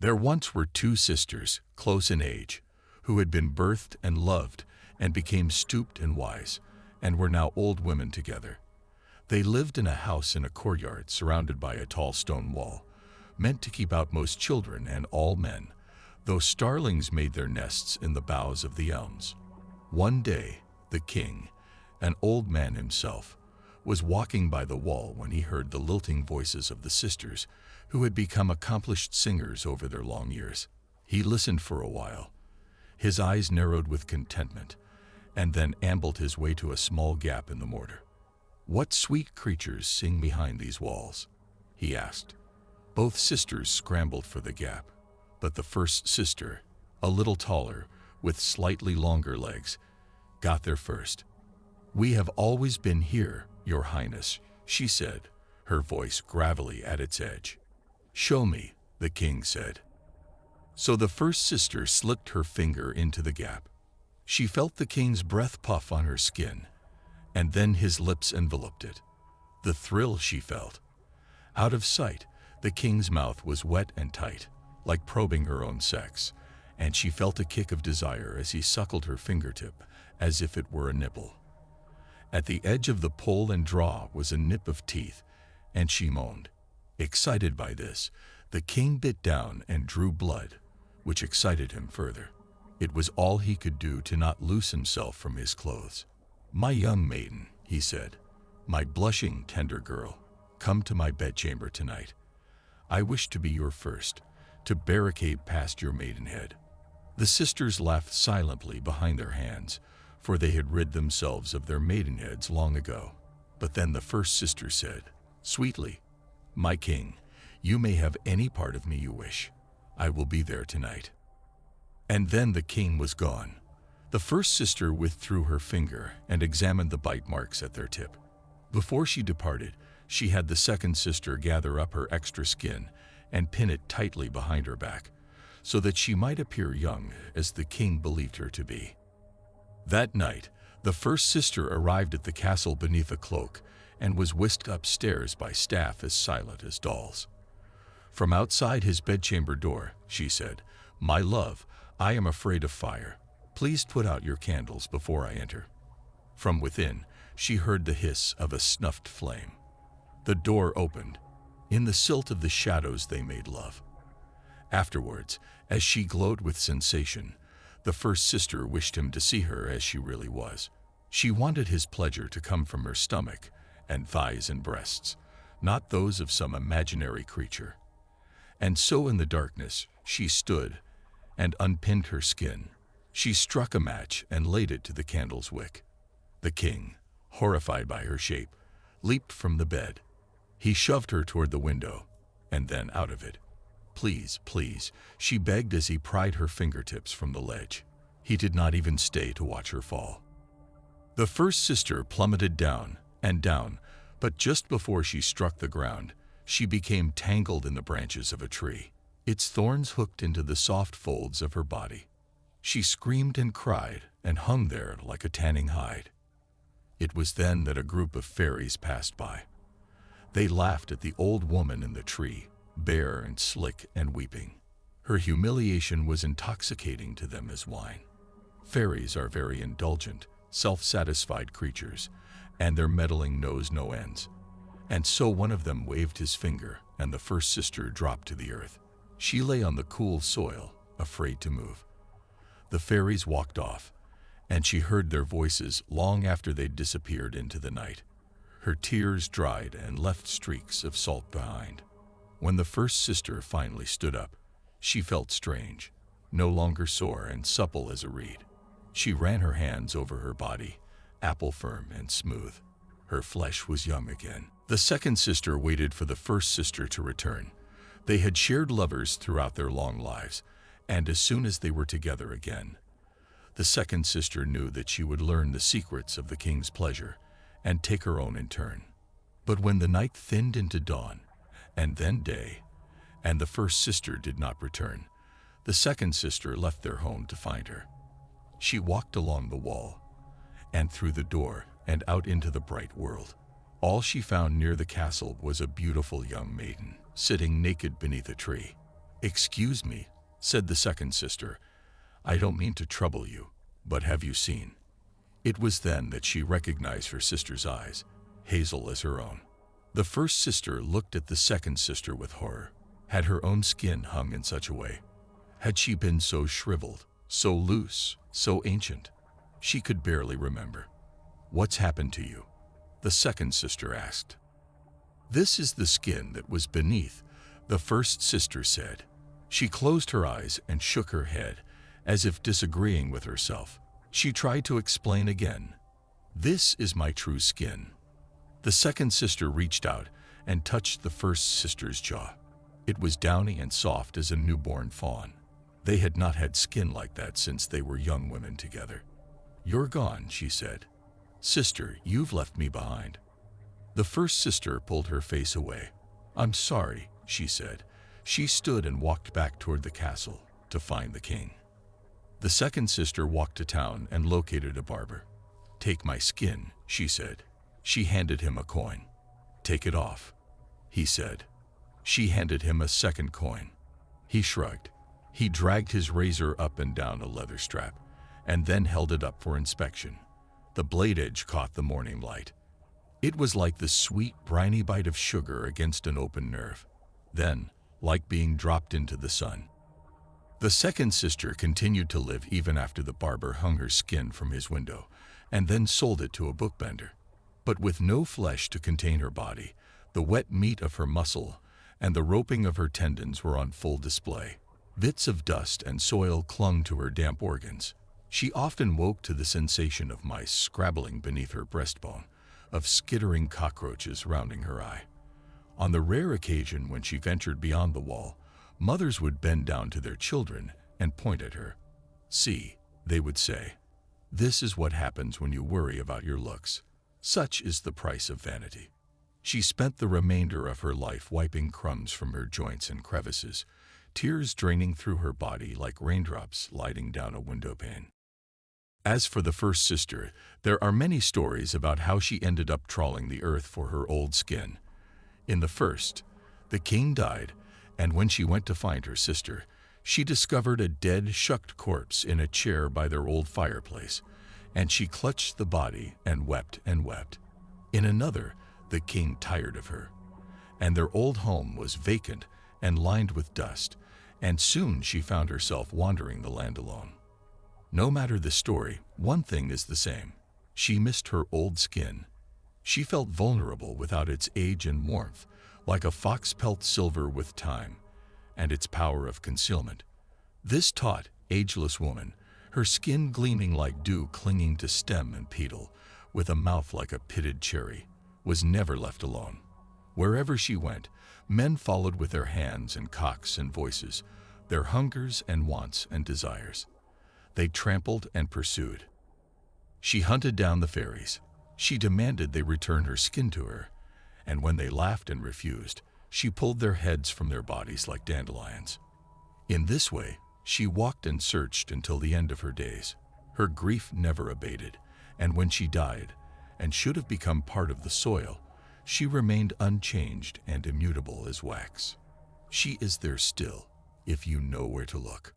There once were two sisters, close in age, who had been birthed and loved and became stooped and wise, and were now old women together. They lived in a house in a courtyard surrounded by a tall stone wall, meant to keep out most children and all men, though starlings made their nests in the boughs of the elms. One day, the king, an old man himself, was walking by the wall when he heard the lilting voices of the sisters, who had become accomplished singers over their long years. He listened for a while. His eyes narrowed with contentment, and then ambled his way to a small gap in the mortar. "What sweet creatures sing behind these walls?" he asked. Both sisters scrambled for the gap, but the first sister, a little taller, with slightly longer legs, got there first. "We have always been here, Your Highness," she said, her voice gravelly at its edge. "Show me," the king said. So the first sister slipped her finger into the gap. She felt the king's breath puff on her skin, and then his lips enveloped it. The thrill she felt. Out of sight, the king's mouth was wet and tight, like probing her own sex, and she felt a kick of desire as he suckled her fingertip, as if it were a nipple. At the edge of the pull and draw was a nip of teeth, and she moaned. Excited by this, the king bit down and drew blood, which excited him further. It was all he could do to not loose himself from his clothes. "My young maiden," he said, "my blushing, tender girl, come to my bedchamber tonight. I wish to be your first, to barricade past your maidenhead." The sisters laughed silently behind their hands, for they had rid themselves of their maidenheads long ago. But then the first sister said, sweetly, "My king, you may have any part of me you wish. I will be there tonight." And then the king was gone. The first sister withdrew her finger and examined the bite marks at their tip. Before she departed, she had the second sister gather up her extra skin and pin it tightly behind her back, so that she might appear young as the king believed her to be. That night, the first sister arrived at the castle beneath a cloak and was whisked upstairs by staff as silent as dolls. From outside his bedchamber door, she said, "My love, I am afraid of fire. Please put out your candles before I enter." From within, she heard the hiss of a snuffed flame. The door opened. In the silt of the shadows they made love. Afterwards, as she glowed with sensation, the first sister wished him to see her as she really was. She wanted his pleasure to come from her stomach and thighs and breasts, not those of some imaginary creature. And so in the darkness, she stood and unpinned her skin. She struck a match and laid it to the candle's wick. The king, horrified by her shape, leaped from the bed. He shoved her toward the window, and then out of it. "Please, please," she begged as he pried her fingertips from the ledge. He did not even stay to watch her fall. The first sister plummeted down and down, but just before she struck the ground, she became tangled in the branches of a tree. Its thorns hooked into the soft folds of her body. She screamed and cried and hung there like a tanning hide. It was then that a group of fairies passed by. They laughed at the old woman in the tree, bare and slick and weeping. Her humiliation was intoxicating to them as wine. Fairies are very indulgent, self-satisfied creatures, and their meddling knows no ends. And so one of them waved his finger, and the first sister dropped to the earth. She lay on the cool soil, afraid to move. The fairies walked off, and she heard their voices long after they'd disappeared into the night. Her tears dried and left streaks of salt behind. When the first sister finally stood up, she felt strange, no longer sore and supple as a reed. She ran her hands over her body, apple firm and smooth. Her flesh was young again. The second sister waited for the first sister to return. They had shared lovers throughout their long lives, and as soon as they were together again, the second sister knew that she would learn the secrets of the king's pleasure and take her own in turn. But when the night thinned into dawn, and then day, and the first sister did not return, the second sister left their home to find her. She walked along the wall, and through the door, and out into the bright world. All she found near the castle was a beautiful young maiden, sitting naked beneath a tree. "Excuse me," said the second sister. "I don't mean to trouble you, but have you seen?" It was then that she recognized her sister's eyes, hazel as her own. The first sister looked at the second sister with horror. Had her own skin hung in such a way? Had she been so shriveled, so loose, so ancient? She could barely remember. "What's happened to you?" the second sister asked. "This is the skin that was beneath," the first sister said. She closed her eyes and shook her head, as if disagreeing with herself. She tried to explain again. "This is my true skin." The second sister reached out and touched the first sister's jaw. It was downy and soft as a newborn fawn. They had not had skin like that since they were young women together. "You're gone," she said. "Sister, you've left me behind." The first sister pulled her face away. "I'm sorry," she said. She stood and walked back toward the castle to find the king. The second sister walked to town and located a barber. "Take my skin," she said. She handed him a coin. "Take it off," he said. She handed him a second coin. He shrugged. He dragged his razor up and down a leather strap, and then held it up for inspection. The blade edge caught the morning light. It was like the sweet, briny bite of sugar against an open nerve. Then, like being dropped into the sun. The second sister continued to live even after the barber hung her skin from his window, and then sold it to a bookbender. But with no flesh to contain her body, the wet meat of her muscle and the roping of her tendons were on full display. Bits of dust and soil clung to her damp organs. She often woke to the sensation of mice scrabbling beneath her breastbone, of skittering cockroaches rounding her eye. On the rare occasion when she ventured beyond the wall, mothers would bend down to their children and point at her. "See," they would say, "this is what happens when you worry about your looks. Such is the price of vanity." She spent the remainder of her life wiping crumbs from her joints and crevices, tears draining through her body like raindrops sliding down a window pane. As for the first sister, there are many stories about how she ended up trawling the earth for her old skin. In the first, the king died, and when she went to find her sister, she discovered a dead, shucked corpse in a chair by their old fireplace, and she clutched the body and wept and wept. In another, the king tired of her, and their old home was vacant and lined with dust, and soon she found herself wandering the land alone. No matter the story, one thing is the same. She missed her old skin. She felt vulnerable without its age and warmth, like a fox pelt silver with time, and its power of concealment. This taut, ageless woman, her skin gleaming like dew clinging to stem and petal, with a mouth like a pitted cherry, was never left alone. Wherever she went, men followed with their hands and cocks and voices, their hungers and wants and desires. They trampled and pursued. She hunted down the fairies. She demanded they return her skin to her, and when they laughed and refused, she pulled their heads from their bodies like dandelions. In this way, she walked and searched until the end of her days. Her grief never abated, and when she died, and should have become part of the soil, she remained unchanged and immutable as wax. She is there still, if you know where to look.